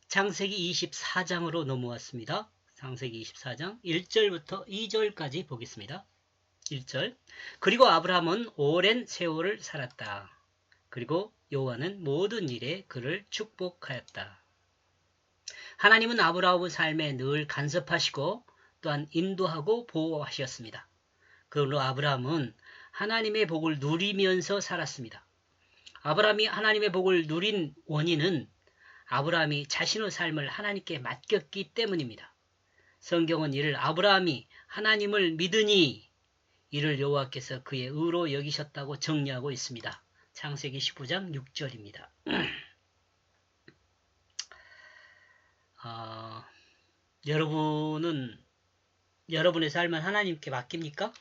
창세기 24장으로 넘어왔습니다. 창세기 24장 1절부터 2절까지 보겠습니다. 1절. 그리고 아브라함은 오랜 세월을 살았다. 그리고 여호와는 모든 일에 그를 축복하였다. 하나님은 아브라함의 삶에 늘 간섭하시고 또한 인도하고 보호하셨습니다. 그걸로 아브라함은 하나님의 복을 누리면서 살았습니다. 아브라함이 하나님의 복을 누린 원인은 아브라함이 자신의 삶을 하나님께 맡겼기 때문입니다. 성경은 이를 아브라함이 하나님을 믿으니 이를 여호와께서 그의 의로 여기셨다고 정리하고 있습니다. 창세기 19장 6절입니다. 여러분은 여러분의 삶을 하나님께 맡깁니까?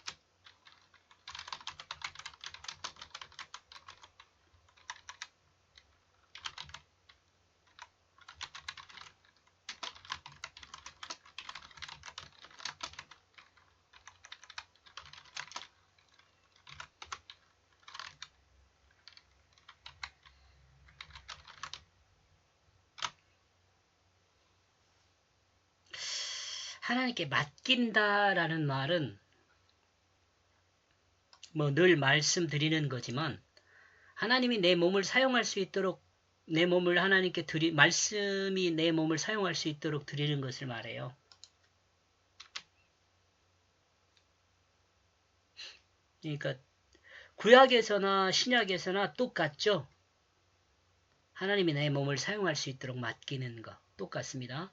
하나님께 맡긴다라는 말은 늘 말씀드리는 거지만 하나님이 내 몸을 사용할 수 있도록 내 몸을 하나님께 말씀이 내 몸을 사용할 수 있도록 드리는 것을 말해요. 그러니까 구약에서나 신약에서나 똑같죠. 하나님이 내 몸을 사용할 수 있도록 맡기는 거 똑같습니다.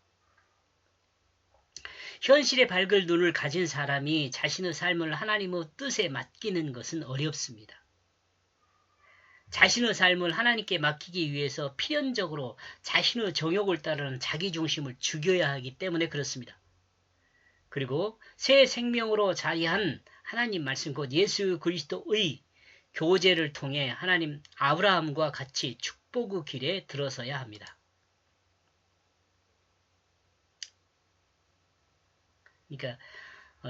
현실의 밝을 눈을 가진 사람이 자신의 삶을 하나님의 뜻에 맡기는 것은 어렵습니다. 자신의 삶을 하나님께 맡기기 위해서 필연적으로 자신의 정욕을 따르는 자기중심을 죽여야 하기 때문에 그렇습니다. 그리고 새 생명으로 자리한 하나님 말씀 곧 예수 그리스도의 교제를 통해 하나님 아브라함과 같이 축복의 길에 들어서야 합니다. 그러니까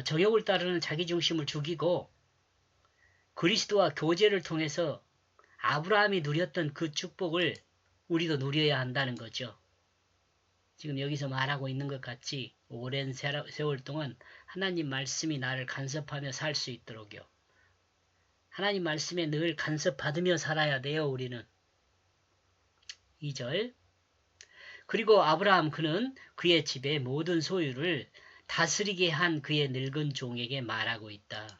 정욕을 따르는 자기중심을 죽이고 그리스도와 교제를 통해서 아브라함이 누렸던 그 축복을 우리도 누려야 한다는 거죠. 지금 여기서 말하고 있는 것 같이 오랜 세월 동안 하나님 말씀이 나를 간섭하며 살 수 있도록요. 하나님 말씀에 늘 간섭받으며 살아야 돼요. 우리는. 2절. 그리고 아브라함 그는 그의 집의 모든 소유를 다스리게 한 그의 늙은 종에게 말하고 있다.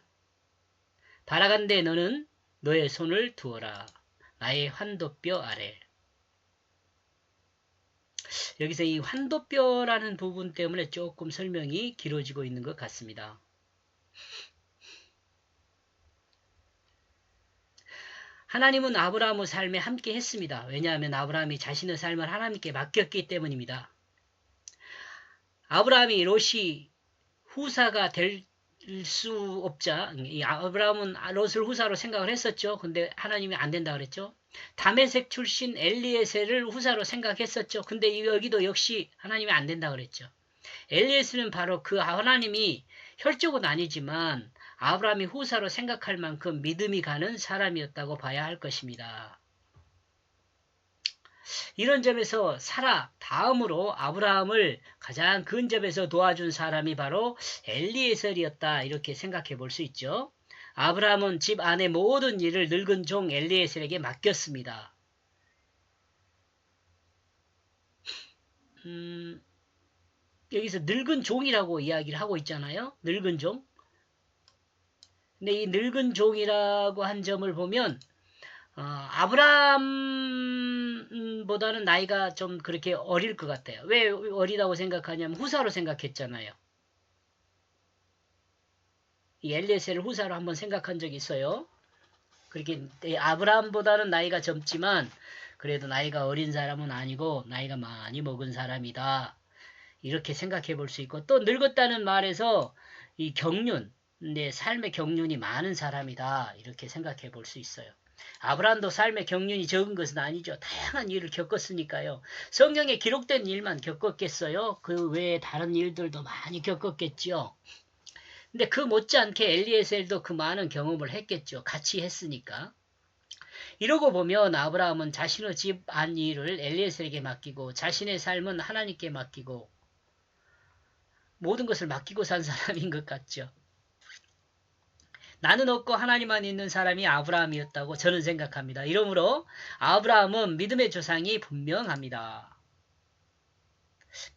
바라간대 너는 너의 손을 두어라. 나의 환도뼈 아래. 여기서 이 환도뼈라는 부분 때문에 조금 설명이 길어지고 있는 것 같습니다. 하나님은 아브라함의 삶에 함께 했습니다. 왜냐하면 아브라함이 자신의 삶을 하나님께 맡겼기 때문입니다. 아브라함이 롯이 후사가 될 수 없자 아브라함은 롯을 후사로 생각을 했었죠. 근데 하나님이 안 된다 그랬죠. 다메섹 출신 엘리에셀을 후사로 생각했었죠. 근데 여기도 역시 하나님이 안 된다 그랬죠. 엘리에셀은 바로 그 하나님이 혈족은 아니지만 아브라함이 후사로 생각할 만큼 믿음이 가는 사람이었다고 봐야 할 것입니다. 이런 점에서 사라 다음으로 아브라함을 가장 근접해서 도와준 사람이 바로 엘리에셀이었다 이렇게 생각해 볼 수 있죠. 아브라함은 집 안의 모든 일을 늙은 종 엘리에셀에게 맡겼습니다. 여기서 늙은 종이라고 이야기를 하고 있잖아요. 늙은 종. 근데 이 늙은 종이라고 한 점을 보면 아브라함보다는 나이가 좀 그렇게 어릴 것 같아요. 왜 어리다고 생각하냐면 후사로 생각했잖아요. 이 엘리에셀을 후사로 한번 생각한 적이 있어요. 그렇게 아브라함보다는 나이가 젊지만 그래도 나이가 어린 사람은 아니고 나이가 많이 먹은 사람이다. 이렇게 생각해 볼 수 있고 또 늙었다는 말에서 이 경륜, 내 삶의 경륜이 많은 사람이다. 이렇게 생각해 볼 수 있어요. 아브라함도 삶의 경륜이 적은 것은 아니죠. 다양한 일을 겪었으니까요. 성경에 기록된 일만 겪었겠어요? 그 외에 다른 일들도 많이 겪었겠죠. 근데 그 못지않게 엘리에셀도 그 많은 경험을 했겠죠. 같이 했으니까. 이러고 보면 아브라함은 자신의 집안 일을 엘리에셀에게 맡기고 자신의 삶은 하나님께 맡기고 모든 것을 맡기고 산 사람인 것 같죠. 나는 없고 하나님만 있는 사람이 아브라함이었다고 저는 생각합니다. 이러므로 아브라함은 믿음의 조상이 분명합니다.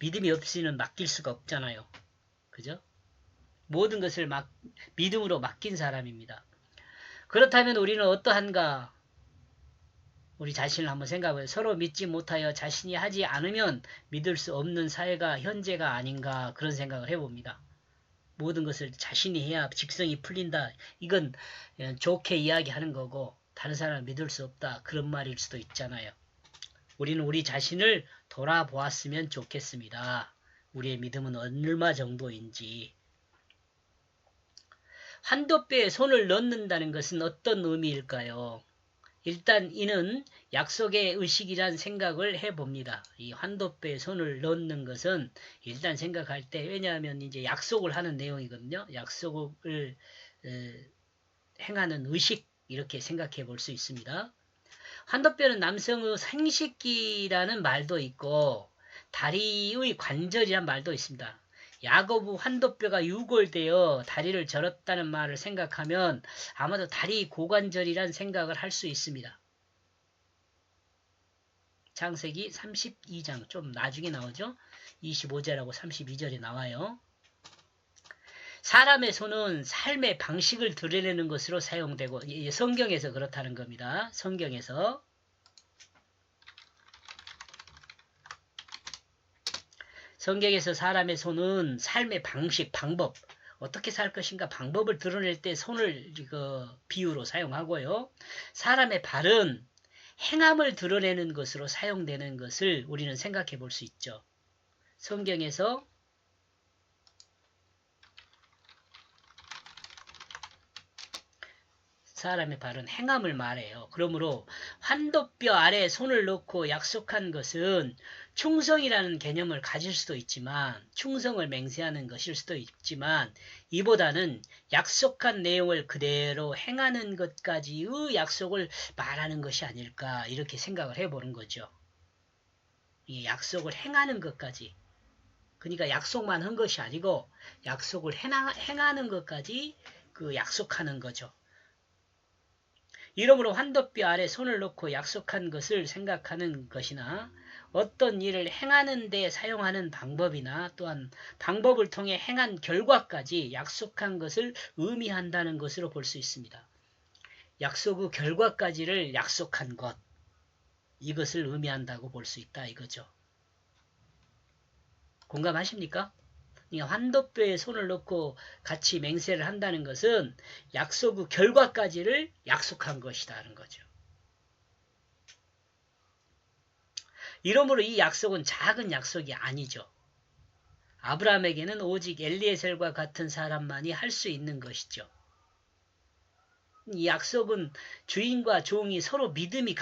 믿음이 없이는 맡길 수가 없잖아요. 그죠? 모든 것을 믿음으로 맡긴 사람입니다. 그렇다면 우리는 어떠한가? 우리 자신을 한번 생각해요. 서로 믿지 못하여 자신이 하지 않으면 믿을 수 없는 사회가 현재가 아닌가 그런 생각을 해봅니다. 모든 것을 자신이 해야 직성이 풀린다. 이건 좋게 이야기하는 거고 다른 사람을 믿을 수 없다. 그런 말일 수도 있잖아요. 우리는 우리 자신을 돌아보았으면 좋겠습니다. 우리의 믿음은 얼마 정도인지. 환도뼈에 손을 넣는다는 것은 어떤 의미일까요? 일단 이는 약속의 의식이란 생각을 해봅니다. 이 환도뼈에 손을 넣는 것은 일단 생각할 때 왜냐하면 이제 약속을 하는 내용이거든요. 약속을 행하는 의식 이렇게 생각해 볼 수 있습니다. 환도뼈는 남성의 생식기라는 말도 있고 다리의 관절이란 말도 있습니다. 야고보 환도뼈가 유골되어 다리를 절었다는 말을 생각하면 아마도 다리 고관절이란 생각을 할 수 있습니다. 창세기 32장 좀 나중에 나오죠. 25절하고 32절에 나와요. 사람의 손은 삶의 방식을 드러내는 것으로 사용되고 성경에서 그렇다는 겁니다. 성경에서 사람의 손은 삶의 방식, 방법, 어떻게 살 것인가 방법을 드러낼 때 손을 비유로 사용하고요. 사람의 발은 행함을 드러내는 것으로 사용되는 것을 우리는 생각해 볼 수 있죠. 성경에서 사람의 발은 행함을 말해요. 그러므로 환도뼈 아래 손을 넣고 약속한 것은 충성이라는 개념을 가질 수도 있지만 충성을 맹세하는 것일 수도 있지만 이보다는 약속한 내용을 그대로 행하는 것까지의 약속을 말하는 것이 아닐까 이렇게 생각을 해보는 거죠. 이 약속을 행하는 것까지 그러니까 약속만 한 것이 아니고 약속을 행하는 것까지 그 약속하는 거죠. 이러므로 환도뼈 아래 손을 놓고 약속한 것을 생각하는 것이나 어떤 일을 행하는 데 사용하는 방법이나 또한 방법을 통해 행한 결과까지 약속한 것을 의미한다는 것으로 볼 수 있습니다. 약속의 결과까지를 약속한 것 이것을 의미한다고 볼 수 있다 이거죠. 공감하십니까? 환도뼈에 손을 넣고 같이 맹세를 한다는 것은 약속의 결과까지를 약속한 것이라는 거죠. 이러므로 이 약속은 작은 약속이 아니죠. 아브라함에게는 오직 엘리에셀과 같은 사람만이 할 수 있는 것이죠. 이 약속은 주인과 종이 서로 믿음이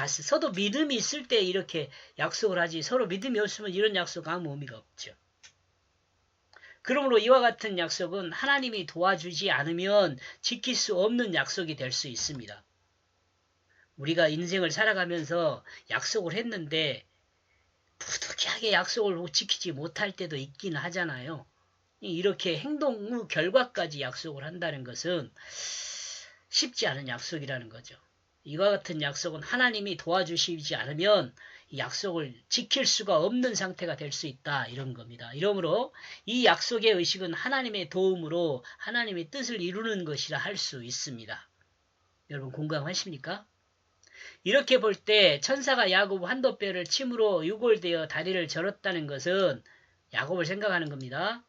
있을 때 이렇게 약속을 하지 서로 믿음이 없으면 이런 약속 아무 의미가 없죠. 그러므로 이와 같은 약속은 하나님이 도와주지 않으면 지킬 수 없는 약속이 될 수 있습니다. 우리가 인생을 살아가면서 약속을 했는데 부득이하게 약속을 지키지 못할 때도 있긴 하잖아요. 이렇게 행동 후 결과까지 약속을 한다는 것은 쉽지 않은 약속이라는 거죠. 이와 같은 약속은 하나님이 도와주시지 않으면 이 약속을 지킬 수가 없는 상태가 될 수 있다 이런 겁니다. 이러므로 이 약속의 의식은 하나님의 도움으로 하나님의 뜻을 이루는 것이라 할 수 있습니다. 여러분 공감하십니까? 이렇게 볼 때 천사가 야곱 환도뼈를 침으로 유골되어 다리를 절었다는 것은 야곱을 생각하는 겁니다.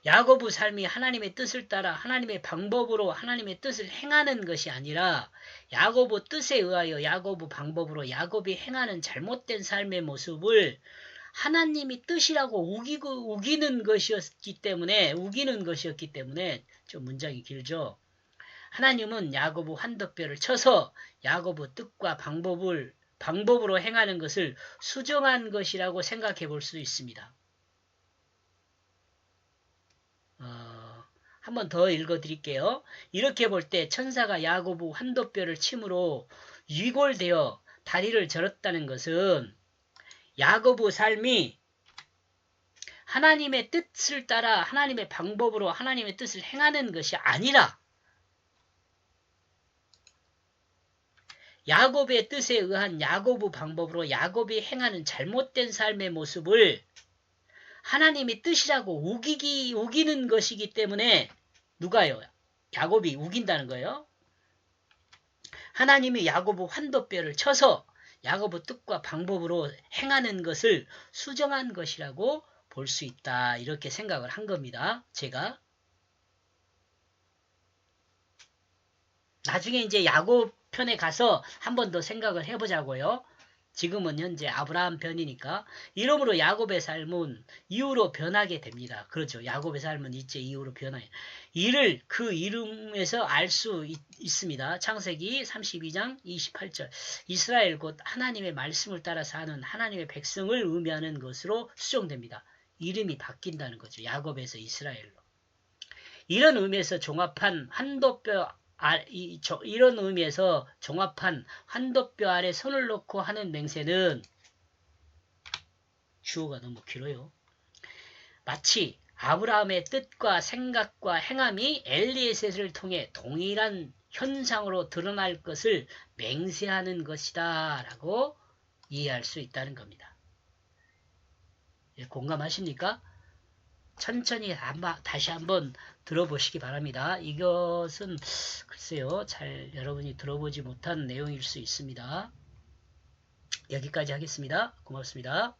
야곱의 삶이 하나님의 뜻을 따라 하나님의 방법으로 하나님의 뜻을 행하는 것이 아니라 야곱의 뜻에 의하여 야곱의 방법으로 야곱이 행하는 잘못된 삶의 모습을 하나님이 뜻이라고 우기는 것이었기 때문에 좀 문장이 길죠. 하나님은 야곱의 환도뼈를 쳐서 야곱의 뜻과 방법으로 행하는 것을 수정한 것이라고 생각해 볼 수 있습니다. 한번 더 읽어드릴게요. 이렇게 볼 때 천사가 야고보 환도뼈를 침으로 위골되어 다리를 절었다는 것은 야고보 삶이 하나님의 뜻을 따라 하나님의 방법으로 하나님의 뜻을 행하는 것이 아니라 야곱의 뜻에 의한 야고보 방법으로 야곱이 행하는 잘못된 삶의 모습을 하나님의 뜻이라고 우기는 것이기 때문에 누가요? 야곱이 우긴다는 거예요. 하나님이 야고보 환도뼈를 쳐서 야고보 뜻과 방법으로 행하는 것을 수정한 것이라고 볼 수 있다. 이렇게 생각을 한 겁니다. 제가. 나중에 이제 야곱 편에 가서 한 번 더 생각을 해보자고요. 지금은 현재 아브라함 편이니까. 이러므로 야곱의 삶은 이후로 변하게 됩니다. 그렇죠. 야곱의 삶은 이제 이후로 변해요. 이를 그 이름에서 알 수 있습니다. 창세기 32장 28절. 이스라엘 곧 하나님의 말씀을 따라 사는 하나님의 백성을 의미하는 것으로 수정됩니다. 이름이 바뀐다는 거죠. 야곱에서 이스라엘로. 이런 의미에서 종합한 한도뼈 이런 의미에서 종합한 환도뼈 아래 손을 놓고 하는 맹세는 주어가 너무 길어요. 마치 아브라함의 뜻과 생각과 행함이 엘리에셋을 통해 동일한 현상으로 드러날 것을 맹세하는 것이다 라고 이해할 수 있다는 겁니다. 공감하십니까? 천천히 다시 한번 들어보시기 바랍니다. 이것은 글쎄요, 잘 여러분이 들어보지 못한 내용일 수 있습니다. 여기까지 하겠습니다. 고맙습니다.